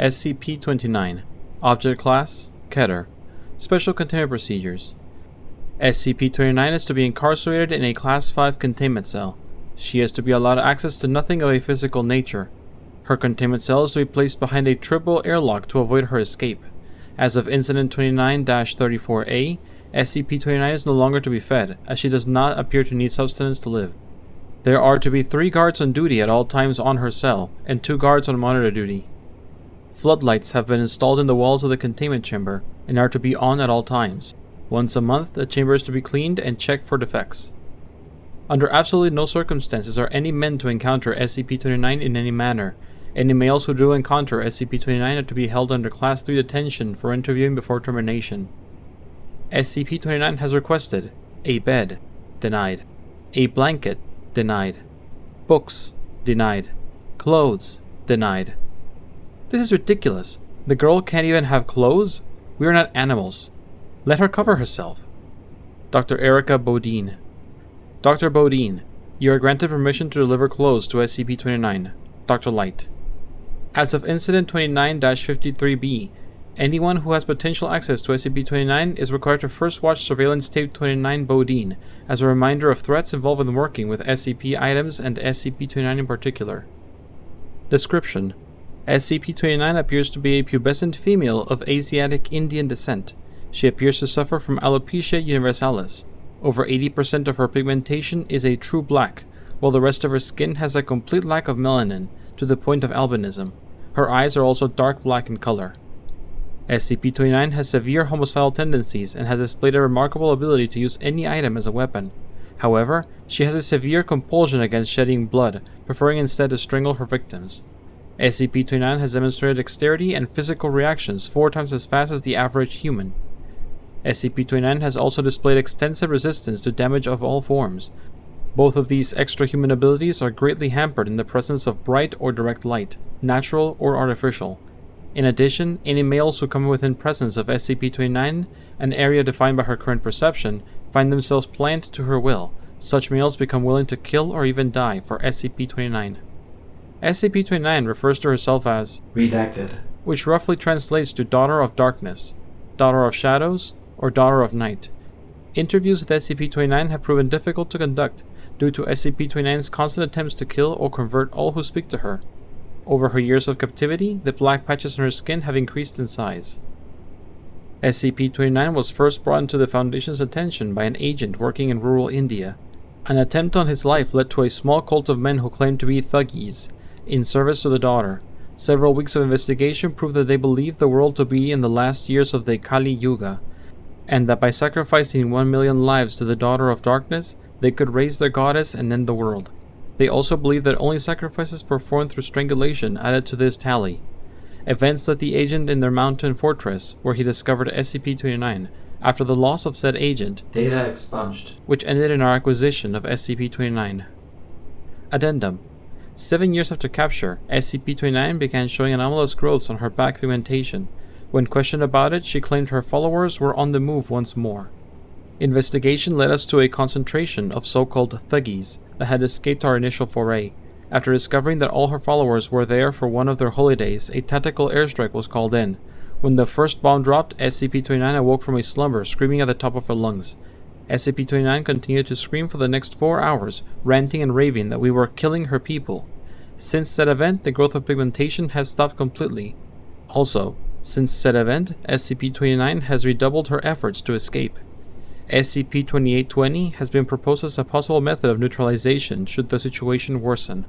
SCP-29. Object Class: Keter. Special Containment Procedures. SCP-29 is to be incarcerated in a Class 5 containment cell. She is to be allowed access to nothing of a physical nature. Her containment cell is to be placed behind a triple airlock to avoid her escape. As of Incident 29-34A, SCP-29 is no longer to be fed, as she does not appear to need sustenance to live. There are to be 3 guards on duty at all times on her cell, and 2 guards on monitor duty. Floodlights have been installed in the walls of the containment chamber, and are to be on at all times. Once a month, the chamber is to be cleaned and checked for defects. Under absolutely no circumstances are any men to encounter SCP-29 in any manner. Any males who do encounter SCP-29 are to be held under Class 3 detention for interviewing before termination. SCP-29 has requested a bed, denied. A blanket, denied. Books, denied. Clothes, denied. This is ridiculous. The girl can't even have clothes? We are not animals. Let her cover herself. Dr. Erica Bodine. Dr. Bodine, you are granted permission to deliver clothes to SCP-29. Dr. Light. As of Incident 29-53B, anyone who has potential access to SCP-29 is required to first watch Surveillance Tape 29 Bodine as a reminder of threats involved in working with SCP items and SCP-29 in particular. Description: SCP-29 appears to be a pubescent female of Asiatic Indian descent. She appears to suffer from alopecia universalis. Over 80% of her pigmentation is a true black, while the rest of her skin has a complete lack of melanin, to the point of albinism. Her eyes are also dark black in color. SCP-29 has severe homicidal tendencies and has displayed a remarkable ability to use any item as a weapon. However, she has a severe compulsion against shedding blood, preferring instead to strangle her victims. SCP-29 has demonstrated dexterity and physical reactions 4 times as fast as the average human. SCP-29 has also displayed extensive resistance to damage of all forms. Both of these extra-human abilities are greatly hampered in the presence of bright or direct light, natural or artificial. In addition, any males who come within presence of SCP-29, an area defined by her current perception, find themselves pliant to her will. Such males become willing to kill or even die for SCP-29. SCP-29 refers to herself as Redacted, which roughly translates to Daughter of Darkness, Daughter of Shadows, or Daughter of Night. Interviews with SCP-29 have proven difficult to conduct due to SCP-29's constant attempts to kill or convert all who speak to her. Over her years of captivity, the black patches on her skin have increased in size. SCP-29 was first brought into the Foundation's attention by an agent working in rural India. An attempt on his life led to a small cult of men who claimed to be thuggees, in service to the daughter. Several weeks of investigation proved that they believed the world to be in the last years of the Kali Yuga, and that by sacrificing 1 million lives to the Daughter of Darkness, they could raise their goddess and end the world. They also believed that only sacrifices performed through strangulation added to this tally. Events led the agent in their mountain fortress, where he discovered SCP-29. After the loss of said agent, data expunged, which ended in our acquisition of SCP-29. Addendum: 7 years after capture, SCP-29 began showing anomalous growths on her back pigmentation. When questioned about it, she claimed her followers were on the move once more. Investigation led us to a concentration of so-called thuggees that had escaped our initial foray. After discovering that all her followers were there for one of their holidays, a tactical airstrike was called in. When the first bomb dropped, SCP-29 awoke from a slumber, screaming at the top of her lungs. SCP-29 continued to scream for the next 4 hours, ranting and raving that we were killing her people. Since that event, the growth of pigmentation has stopped completely. Also, since said event, SCP-29 has redoubled her efforts to escape. SCP-2820 has been proposed as a possible method of neutralization should the situation worsen.